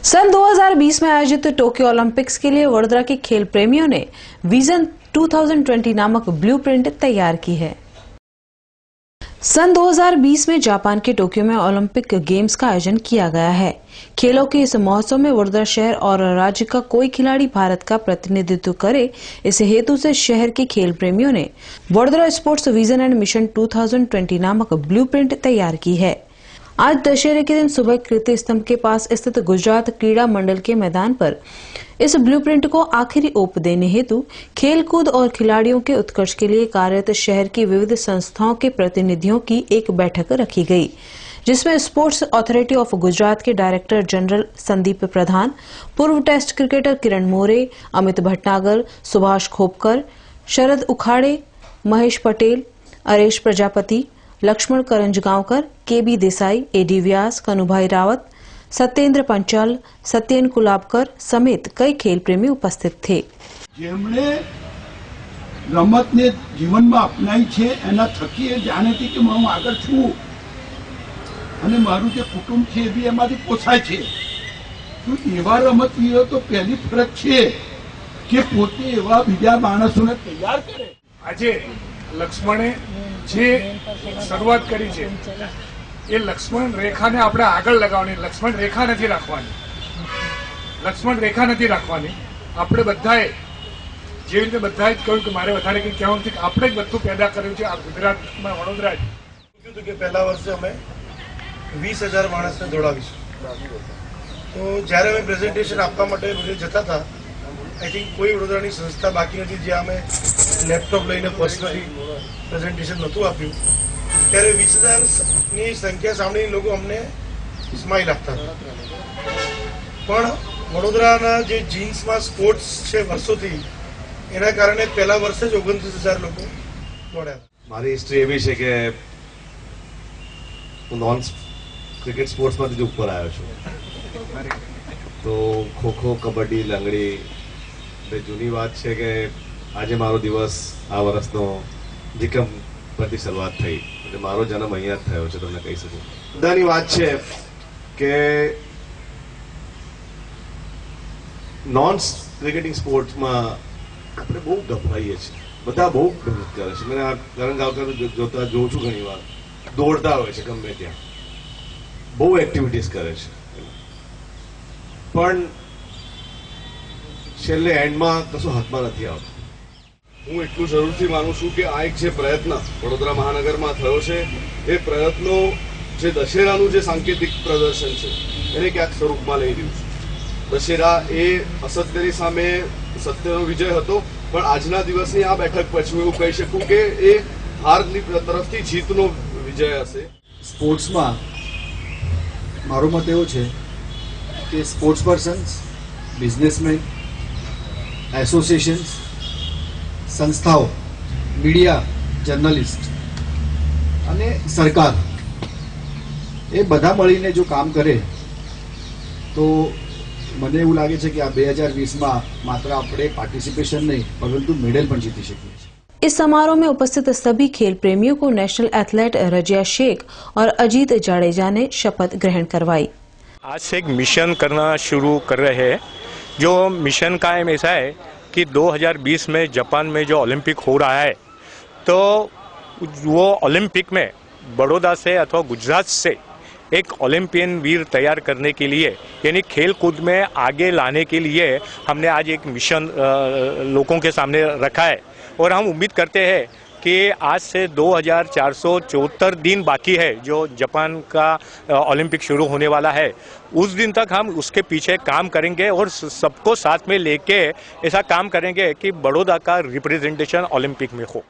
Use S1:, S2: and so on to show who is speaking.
S1: सन 2020 में आयोजित Tokyo Olympics के लिए वडोदरा के खेल प्रेमियों ने विजन 2020 नामक ब्लूप्रिंट तैयार की है। सन 2020 में जापान के टोक्यो में ओलंपिक गेम्स का आयोजन किया गया है। खेलों के इस महोत्सव में वडोदरा शहर और राज्य का कोई खिलाड़ी भारत का प्रतिनिधित्व करे, इस हेतु से शहर के खेल प्रेमियों ने Vadodara sports vision and mission 2020 नामक ब्लूप्रिंट तैयार की है। आज दशहरे के दिन सुबह कीर्ति स्तंभ के पास स्थित गुजरात क्रीड़ा मंडल के मैदान पर इस ब्लूप्रिंट को आखिरी ओप देने हेतु खेलकूद और खिलाड़ियों के उत्कर्ष के लिए कार्यरत शहर की विविध संस्थाओं के प्रतिनिधियों की एक बैठक रखी गई, जिसमें स्पोर्ट्स अथॉरिटी ऑफ गुजरात के डायरेक्टर जनरल संदीप प्रधान, पूर्व टेस्ट क्रिकेटर किरण मोरे, अमित भटनागर, सुभाष खोपकर, शरद उखाड़े, महेश पटेल, अरेश प्रजापति, लक्ष्मण करंजगांवकर, केबी देसाई, एडी व्यास, कनुभाई रावत, सत्येंद्र पंचाल, सत्येन कुलाबकर समेत कई खेल प्रेमी उपस्थित थे।
S2: જેમણે રમતને જીવનમાં અપનાવી છે એના થકી એ જાણે છે કે હું આગળ છું અને મારું જે કુટુંબ છે એ બી એમાંથી પોસાય છે। તો એવા રમતવીરો તો પહેલી ફરક છે કે પોતે એવા બીજા માણસોને તૈયાર કરે।
S3: આજે લક્ષ્મણે જે શરૂઆત કરી છે એ લક્ષ્મણ રેખાને આપણે આગળ લગાવવાની, લક્ષ્મણ રેખા નથી રાખવાની, લક્ષ્મણ રેખા નથી રાખવાની। આપણે બધાએ જેવી રીતે બધાએ જ કહ્યું કે મારે વધારે કંઈ કહેવાનું નથી, આપણે જ બધું પેદા કર્યું છે આ ગુજરાતમાં વડોદરા જ।
S4: કીધું કે પહેલા વર્ષે અમે 20,000 માણસને દોડાવીશું। તો જ્યારે અમે પ્રેઝન્ટેશન આપવા માટે બધે જતા હતા, આઈ થિંક કોઈ વડોદરાની સંસ્થા બાકી નથી જ્યાં અમે લેપટોપ લઈને પર્સનલી પ્રેઝન્ટેશન નહોતું આપ્યું। ત્યારે 20,000ની સંખ્યા સાંભળીને લોકો અમને સ્માઇલ આપતા હતા। પણ વડોદરાના જે જીન્સમાં સ્પોર્ટ્સ છે વર્ષોથી, એના કારણે પહેલા વર્ષે જ 29,000 લોકો દોડ્યા।
S5: મારી હિસ્ટ્રી એવી છે કે હું નોન ક્રિકેટ સ્પોર્ટ્સમાંથી જ ઉપર આવ્યો છું। તો ખોખો, કબડ્ડી, લંગડી એ જૂની વાત છે કે આજે મારો દિવસ આ વર્ષનો જીકમ પરથી શરૂઆત થઈ, એટલે મારો જન્મ અહીંયા જ થયો છે, તમને કહી શકું। બધાની વાત છે કે નોન ક્રિકેટિંગ સ્પોર્ટ્સમાં આપણે બહુ ગભરાઈએ છીએ, બધા બહુ મહેનત કરે છે। મેં આ કરંગાવકર જોતા જોઉં છું ઘણી વાર, દોડતા હોય છે ગમે ત્યાં, બહુ એક્ટિવિટીઝ કરે છે, પણ છેલ્લે એન્ડમાં કશું હાથમાં નથી આવતું। હું એટલું જરૂરથી માનું છું કે આ એક જે પ્રયત્ન વડોદરા મહાનગરમાં થયો છે, એ પ્રયત્નો જે દશેરાનું જે સાંકેતિક પ્રદર્શન છે એને ક્યાંક સ્વરૂપમાં લઈ રહ્યું છે। દશેરા એ અસત્યની સામે સત્યનો વિજય હતો, પણ આજના દિવસની આ બેઠક પછી હું એવું કહી શકું કે એ હારની તરફથી જીતનો વિજય હશે।
S6: સ્પોર્ટ્સમાં મારો મત એવો છે કે સ્પોર્ટ્સ પર્સન્સ, બિઝનેસમેન, એસોસિએશન્સ, સંસ્થાઓ, મીડિયા, જર્નલિસ્ટ અને સરકાર એ બધા મળીને જો કામ કરે તો મને એવું લાગે છે કે આ 2020માં માત્ર આપણે પાર્ટિસિपेशन नहीं परंतु मेडल પણ जीती શકીએ છીએ।
S1: इस समारोह में उपस्थित सभी खेल प्रेमियों को नेशनल एथलीट रजिया शेख और अजीत जाडेजा ने शपथ ग्रहण करवाई।
S7: आज से एक मिशन करना शुरू कर रहे हैं। जो मिशन का एम ऐसा है कि 2020 में जापान में जो ओलंपिक हो रहा है, तो वो ओलंपिक में बड़ौदा से अथवा गुजरात से एक ओलंपियन वीर तैयार करने के लिए, यानी खेल कूद में आगे लाने के लिए हमने आज एक मिशन लोगों के सामने रखा है। और हम उम्मीद करते हैं कि आज से 2474 दिन बाकी है जो जापान का ओलंपिक शुरू होने वाला है, उस दिन तक हम उसके पीछे काम करेंगे और सबको साथ में लेके ऐसा काम करेंगे कि बड़ौदा का रिप्रेजेंटेशन ओलंपिक में हो।